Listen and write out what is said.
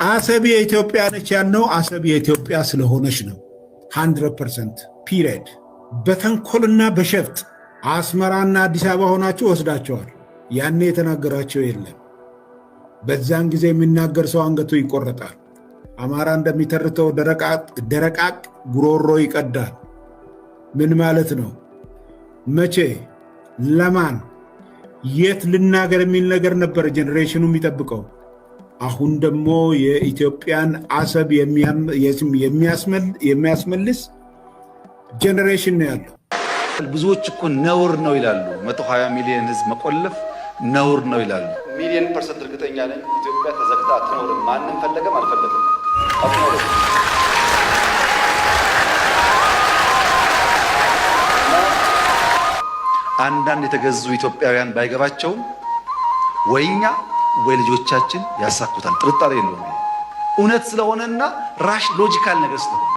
አሰብ የኢትዮጵያ ነች ያልነው አሰብ የኢትዮጵያ ስለሆነች ነው። 100% ፒሪየድ። በተንኮልና በሸፍጥ አስመራና አዲስ አበባ ሆናችሁ ወስዳቸዋል። ያኔ የተናገራቸው የለም። በዛን ጊዜ የሚናገር ሰው አንገቱ ይቆረጣል። አማራ እንደሚተርተው ደረቃቅ ጉሮሮ ይቀዳል። ምን ማለት ነው? መቼ፣ ለማን፣ የት ልናገር የሚል ነገር ነበር ጄኔሬሽኑ የሚጠብቀው። አሁን ደግሞ የኢትዮጵያን አሰብ የሚያስመልስ ጄኔሬሽን ነው ያለው። ብዙዎች እኮ ነውር ነው ይላሉ። 120 ሚሊዮን ህዝብ መቆለፍ ነውር ነው ይላሉ። ሚሊዮን ፐርሰንት እርግጠኛ ነኝ ኢትዮጵያ ተዘግታ አትኖርም። ማንም ፈለገም አልፈለገም አትኖርም። አንዳንድ የተገዙ ኢትዮጵያውያን ባይገባቸውም ወይኛ ወይ ልጆቻችን ያሳኩታል። ጥርጣሬ የለውም። እውነት ስለሆነና ራሽ ሎጂካል ነገር ስለሆነ